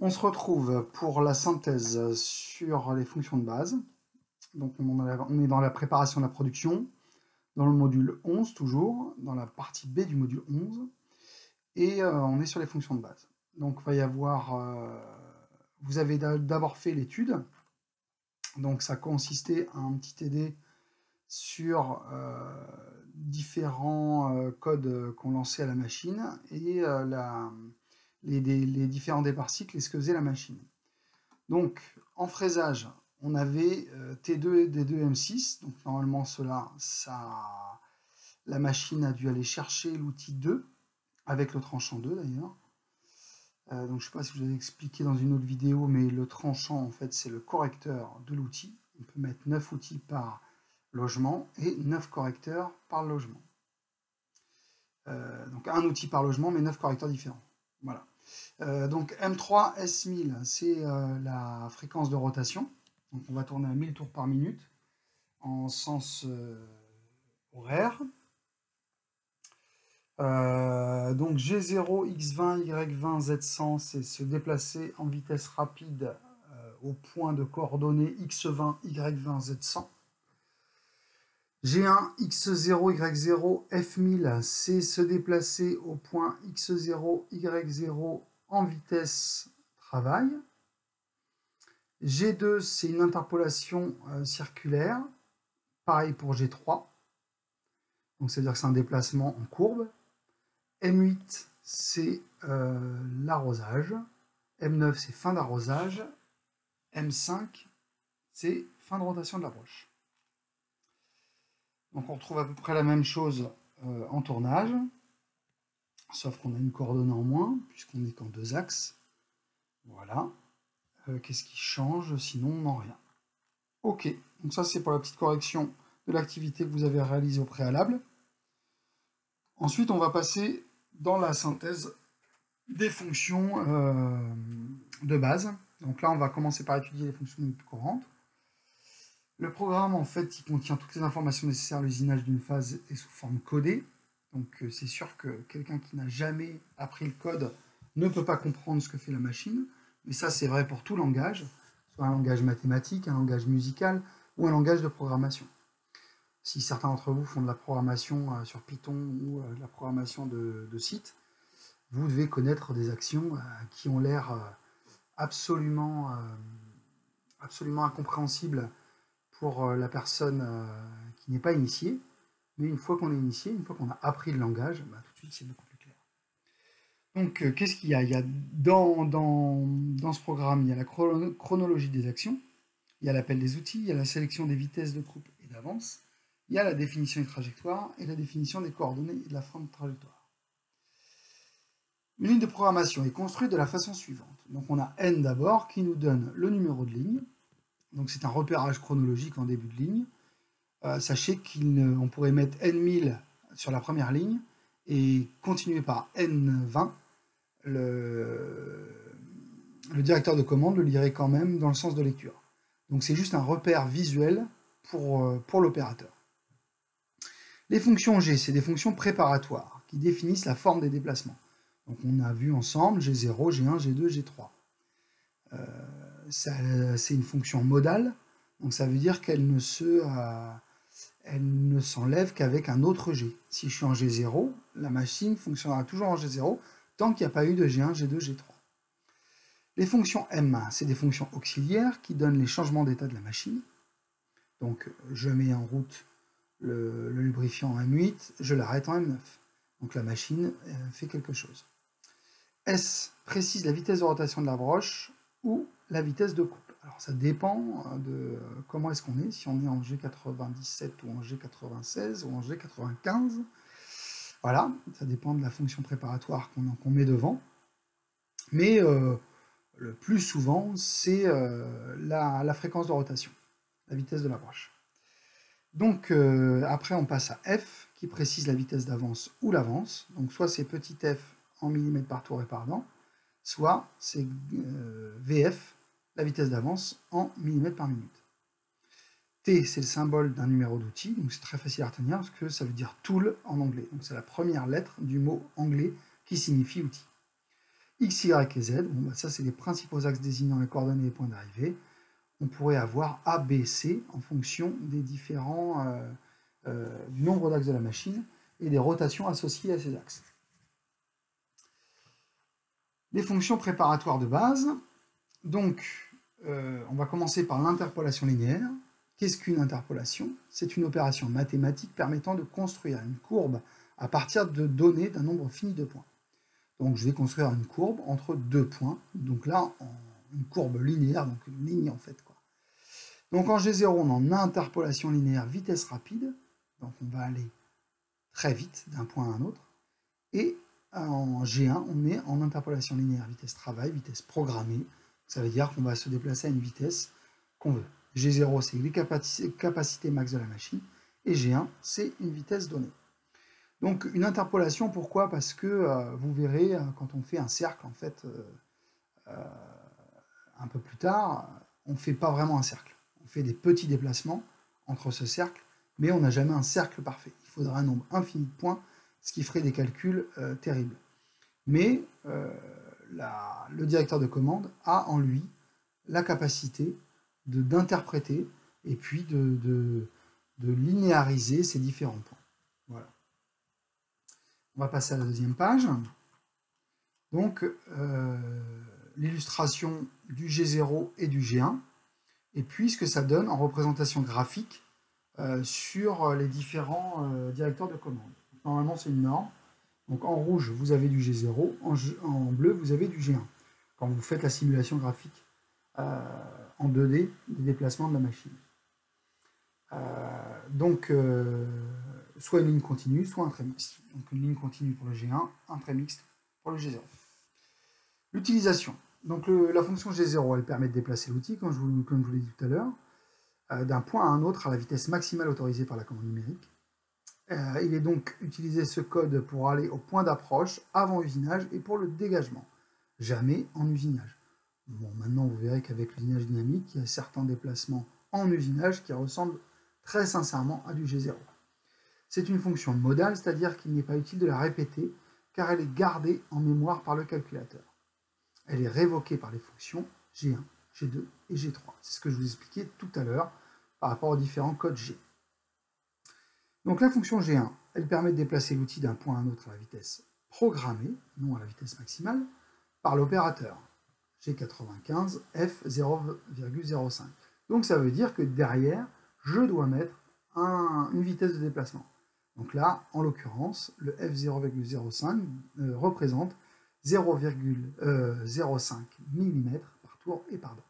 On se retrouve pour la synthèse sur les fonctions de base. Donc on est dans la préparation de la production, dans le module 11 toujours, dans la partie B du module 11, et on est sur les fonctions de base. Donc il va y avoir, vous avez d'abord fait l'étude, donc ça consistait à un petit TD sur différents codes qu'on lançait à la machine et les différents départ cycles et ce que faisait la machine. Donc, en fraisage, on avait T2 et D2 M6. Donc, normalement, la machine a dû aller chercher l'outil 2, avec le tranchant 2 d'ailleurs. Donc, je ne sais pas si je vous avais expliqué dans une autre vidéo, mais le tranchant, en fait, c'est le correcteur de l'outil. On peut mettre 9 outils par logement et 9 correcteurs par logement. Donc, un outil par logement, mais 9 correcteurs différents. Voilà. Donc M3 S1000, c'est la fréquence de rotation. Donc on va tourner à 1000 tours par minute en sens horaire. Donc G0, X20, Y20, Z100, c'est se déplacer en vitesse rapide au point de coordonnées X20, Y20, Z100. G1, X0, Y0, F1000, c'est se déplacer au point X0, Y0 en vitesse travail. G2, c'est une interpolation circulaire. Pareil pour G3. Donc, ça veut dire que c'est un déplacement en courbe. M8, c'est l'arrosage. M9, c'est fin d'arrosage. M5, c'est fin de rotation de la broche. Donc, on retrouve à peu près la même chose en tournage. Sauf qu'on a une coordonnée en moins, puisqu'on n'est qu'en deux axes. Voilà. Qu'est-ce qui change? Sinon, non, rien. Ok, donc ça c'est pour la petite correction de l'activité que vous avez réalisée au préalable. Ensuite, on va passer dans la synthèse des fonctions de base. Donc là, on va commencer par étudier les fonctions courantes. Le programme, en fait, il contient toutes les informations nécessaires à l'usinage d'une phase et sous forme codée. Donc c'est sûr que quelqu'un qui n'a jamais appris le code ne peut pas comprendre ce que fait la machine. Mais ça, c'est vrai pour tout langage, soit un langage mathématique, un langage musical ou un langage de programmation. Si certains d'entre vous font de la programmation sur Python ou de la programmation de sites, vous devez connaître des actions qui ont l'air absolument incompréhensibles pour la personne qui n'est pas initiée. Mais une fois qu'on est initié, une fois qu'on a appris le langage, tout de suite c'est beaucoup plus clair. Donc qu'est-ce qu'il y a? Il y a dans ce programme, il y a la chronologie des actions, il y a l'appel des outils, il y a la sélection des vitesses de coupe et d'avance, il y a la définition des trajectoires et la définition des coordonnées et de la fin de trajectoire. Une ligne de programmation est construite de la façon suivante. Donc on a N d'abord qui nous donne le numéro de ligne. Donc c'est un repérage chronologique en début de ligne. Sachez qu'on pourrait mettre N1000 sur la première ligne et continuer par N20. Le directeur de commande le lirait quand même dans le sens de lecture. Donc c'est juste un repère visuel pour l'opérateur. Les fonctions G, c'est des fonctions préparatoires qui définissent la forme des déplacements. Donc on a vu ensemble G0, G1, G2, G3. C'est une fonction modale, donc ça veut dire qu'elle ne s'enlève qu'avec un autre G. Si je suis en G0, la machine fonctionnera toujours en G0 tant qu'il n'y a pas eu de G1, G2, G3. Les fonctions M, c'est des fonctions auxiliaires qui donnent les changements d'état de la machine. Donc je mets en route le lubrifiant en M8, je l'arrête en M9. Donc la machine fait quelque chose. S précise la vitesse de rotation de la broche ou la vitesse de coupe. Alors ça dépend de comment est-ce qu'on est, si on est en G97 ou en G96 ou en G95. Voilà, ça dépend de la fonction préparatoire qu'on met devant. Mais le plus souvent, c'est la fréquence de rotation, la vitesse de la broche. Donc après, on passe à F, qui précise la vitesse d'avance ou l'avance. Donc soit c'est petit f en millimètres par tour et par dent, soit c'est VF, la vitesse d'avance en millimètres par minute. T, c'est le symbole d'un numéro d'outil, donc c'est très facile à retenir parce que ça veut dire tool en anglais. Donc c'est la première lettre du mot anglais qui signifie outil. X, Y et Z. Bon, ça, c'est les principaux axes désignant les coordonnées des points d'arrivée. On pourrait avoir A, B, C en fonction des différents, du nombre d'axes de la machine et des rotations associées à ces axes. Les fonctions préparatoires de base. Donc, on va commencer par l'interpolation linéaire. Qu'est-ce qu'une interpolation? C'est une opération mathématique permettant de construire une courbe à partir de données d'un nombre fini de points. Donc, je vais construire une courbe entre deux points. Donc là, une courbe linéaire, donc une ligne en fait, quoi. Donc en G0, on est en interpolation linéaire vitesse rapide. Donc on va aller très vite d'un point à un autre. Et en G1, on est en interpolation linéaire vitesse travail, vitesse programmée. Ça veut dire qu'on va se déplacer à une vitesse qu'on veut. G0, c'est les capacités max de la machine. Et G1, c'est une vitesse donnée. Donc une interpolation, pourquoi? Parce que vous verrez, quand on fait un cercle, en fait, un peu plus tard, on ne fait pas vraiment un cercle. On fait des petits déplacements entre ce cercle, mais on n'a jamais un cercle parfait. Il faudra un nombre infini de points, ce qui ferait des calculs terribles. Mais le directeur de commande a en lui la capacité d'interpréter et puis de linéariser ces différents points. Voilà. On va passer à la deuxième page. Donc, l'illustration du G0 et du G1, et puis ce que ça donne en représentation graphique sur les différents directeurs de commande. Normalement, c'est une norme. Donc en rouge, vous avez du G0, en bleu, vous avez du G1. Quand vous faites la simulation graphique en 2D des déplacements de la machine. Donc, soit une ligne continue, soit un trait mixte. Donc une ligne continue pour le G1, un trait mixte pour le G0. L'utilisation. Donc la fonction G0, elle permet de déplacer l'outil, comme je vous l'ai dit tout à l'heure, d'un point à un autre à la vitesse maximale autorisée par la commande numérique. Il est donc utilisé ce code pour aller au point d'approche avant usinage et pour le dégagement, jamais en usinage. Bon, maintenant vous verrez qu'avec l'usinage dynamique, il y a certains déplacements en usinage qui ressemblent très sincèrement à du G0. C'est une fonction modale, c'est-à-dire qu'il n'est pas utile de la répéter, car elle est gardée en mémoire par le calculateur. Elle est révoquée par les fonctions G1, G2 et G3. C'est ce que je vous expliquais tout à l'heure par rapport aux différents codes G. Donc la fonction G1, elle permet de déplacer l'outil d'un point à un autre à la vitesse programmée, non à la vitesse maximale, par l'opérateur G95 F0,05. Donc ça veut dire que derrière, je dois mettre une vitesse de déplacement. Donc là, en l'occurrence, le F0,05 représente 0,05 mm par tour et par dent.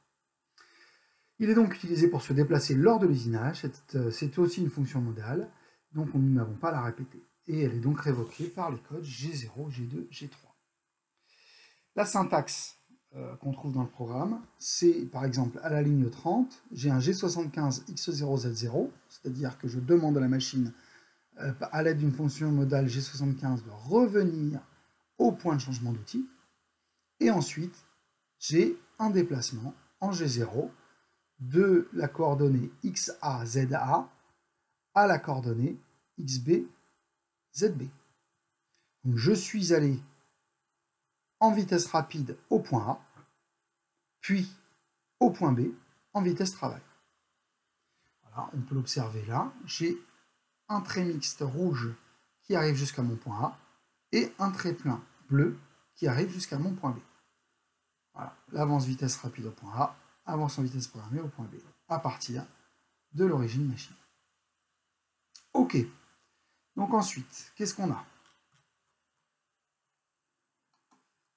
Il est donc utilisé pour se déplacer lors de l'usinage. C'est aussi une fonction modale, donc nous n'avons pas à la répéter. Et elle est donc révoquée par les codes G0, G2, G3. La syntaxe qu'on trouve dans le programme, c'est par exemple à la ligne 30, j'ai un G75 X0Z0, c'est-à-dire que je demande à la machine, à l'aide d'une fonction modale G75, de revenir au point de changement d'outil. Et ensuite, j'ai un déplacement en G0 de la coordonnée XAZA à la coordonnée XBZB. Donc je suis allé en vitesse rapide au point A, puis au point B en vitesse travail. Voilà, on peut l'observer là. J'ai un trait mixte rouge qui arrive jusqu'à mon point A et un trait plein bleu qui arrive jusqu'à mon point B. Voilà, l'avance vitesse rapide au point A, avance en vitesse programmée au point B, à partir de l'origine machine. Ok, donc ensuite, qu'est-ce qu'on a?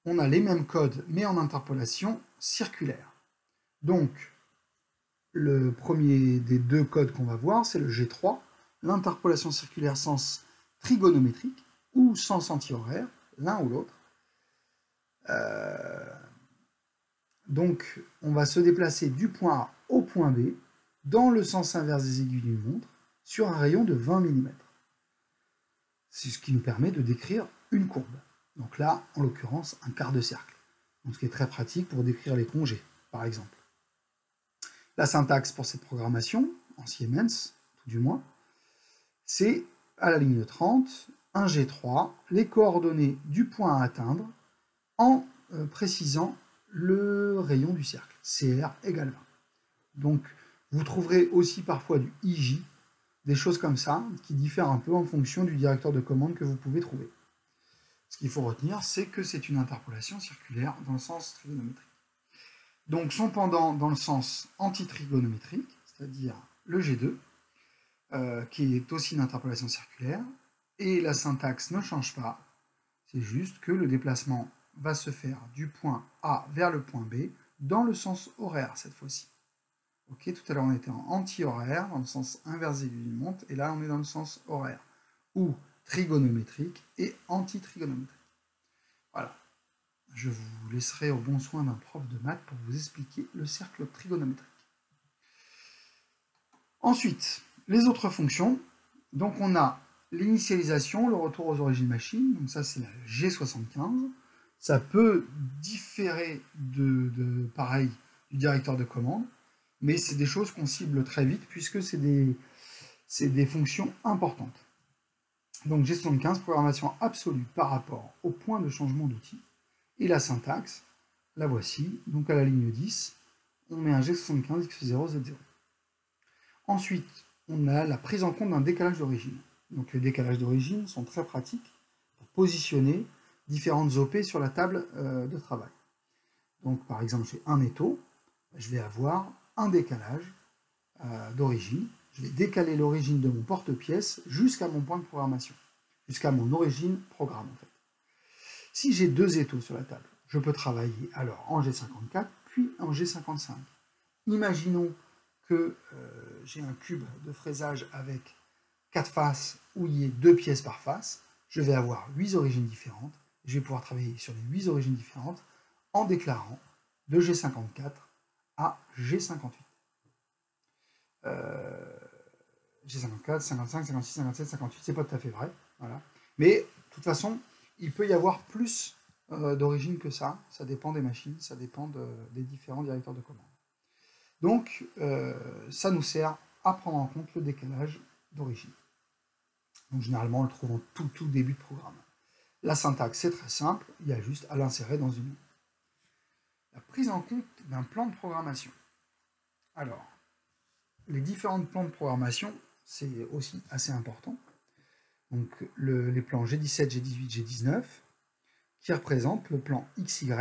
On a les mêmes codes, mais en interpolation circulaire. Donc, le premier des deux codes qu'on va voir, c'est le G3, l'interpolation circulaire sens trigonométrique ou sens anti-horaire, l'un ou l'autre. Donc, on va se déplacer du point A au point B dans le sens inverse des aiguilles d'une montre sur un rayon de 20 mm. C'est ce qui nous permet de décrire une courbe. Donc là, en l'occurrence, un quart de cercle. Donc, ce qui est très pratique pour décrire les congés, par exemple. La syntaxe pour cette programmation, en Siemens, tout du moins, c'est à la ligne 30, un G3, les coordonnées du point à atteindre en précisant le rayon du cercle, CR égale 20. Donc, vous trouverez aussi parfois du IJ, des choses comme ça, qui diffèrent un peu en fonction du directeur de commande que vous pouvez trouver. Ce qu'il faut retenir, c'est que c'est une interpolation circulaire dans le sens trigonométrique. Donc, son pendant dans le sens antitrigonométrique, c'est-à-dire le G2, qui est aussi une interpolation circulaire, et la syntaxe ne change pas, c'est juste que le déplacement va se faire du point A vers le point B dans le sens horaire cette fois-ci. Ok, tout à l'heure on était en anti-horaire, dans le sens inversé du monte, et là on est dans le sens horaire, ou trigonométrique et anti-trigonométrique. Voilà. Je vous laisserai au bon soin d'un prof de maths pour vous expliquer le cercle trigonométrique. Ensuite, les autres fonctions. Donc on a l'initialisation, le retour aux origines machines, donc ça c'est la G75. Ça peut différer pareil du directeur de commande, mais c'est des choses qu'on cible très vite puisque c'est des fonctions importantes. Donc G75, programmation absolue par rapport au point de changement d'outil. Et la syntaxe, la voici, donc à la ligne 10, on met un G75 x0 z0. Ensuite, on a la prise en compte d'un décalage d'origine. Donc les décalages d'origine sont très pratiques pour positionner différentes OP sur la table de travail. Donc par exemple, j'ai un étau, je vais avoir un décalage d'origine. Je vais décaler l'origine de mon porte-pièce jusqu'à mon point de programmation, jusqu'à mon origine programme en fait. Si j'ai deux étaux sur la table, je peux travailler alors en G54 puis en G55. Imaginons que j'ai un cube de fraisage avec 4 faces où il y ait 2 pièces par face. Je vais avoir 8 origines différentes. Je vais pouvoir travailler sur les 8 origines différentes en déclarant de G54 à G58. G54, 55, 56, 57, 58, c'est pas tout à fait vrai. Voilà. Mais de toute façon, il peut y avoir plus d'origines que ça. Ça dépend des machines, ça dépend des différents directeurs de commande. Donc, ça nous sert à prendre en compte le décalage d'origine. Donc, généralement, on le trouve en tout début de programme. La syntaxe, c'est très simple, il y a juste à l'insérer dans une ligne. La prise en compte d'un plan de programmation. Alors, les différents plans de programmation, c'est aussi assez important. Donc, les plans G17, G18, G19, qui représentent le plan XY,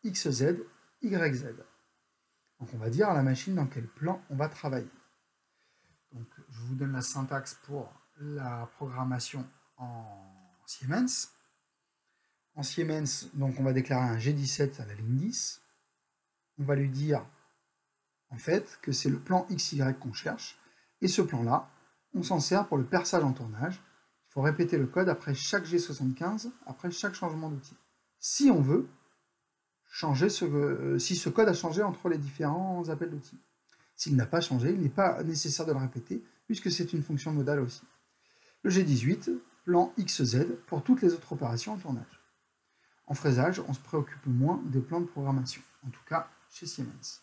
XZ, YZ. Donc on va dire à la machine dans quel plan on va travailler. Donc je vous donne la syntaxe pour la programmation en Siemens. En Siemens, donc on va déclarer un G17 à la ligne 10. On va lui dire en fait que c'est le plan XY qu'on cherche. Et ce plan-là, on s'en sert pour le perçage en tournage. Il faut répéter le code après chaque G75, après chaque changement d'outil. Si on veut changer si ce code a changé entre les différents appels d'outils. S'il n'a pas changé, il n'est pas nécessaire de le répéter, puisque c'est une fonction modale aussi. Le G18, plan XZ pour toutes les autres opérations en tournage. En fraisage, on se préoccupe moins des plans de programmation, en tout cas chez Siemens.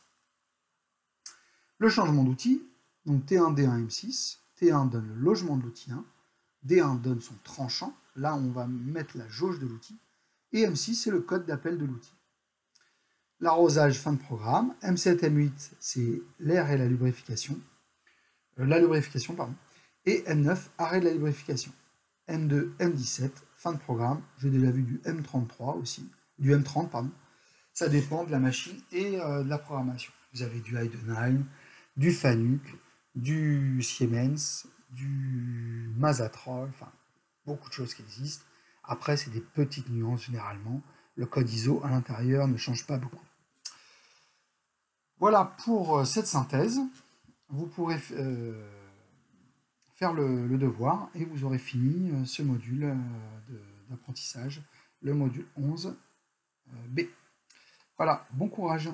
Le changement d'outil, donc T1, D1, M6, T1 donne le logement de l'outil 1, D1 donne son tranchant, là on va mettre la jauge de l'outil, et M6 c'est le code d'appel de l'outil. L'arrosage fin de programme, M7, M8 c'est l'air et la lubrification, et M9 arrêt de la lubrification. M2, M17 fin de programme, j'ai déjà vu du M33 aussi, du M30 pardon, ça dépend de la machine et de la programmation. Vous avez du Heidenheim, du Fanuc, du Siemens, du Mazatrol, enfin beaucoup de choses qui existent. Après c'est des petites nuances généralement, le code ISO à l'intérieur ne change pas beaucoup. Voilà pour cette synthèse. Vous pourrez faire le devoir et vous aurez fini ce module d'apprentissage, le module 11B. Voilà, bon courage.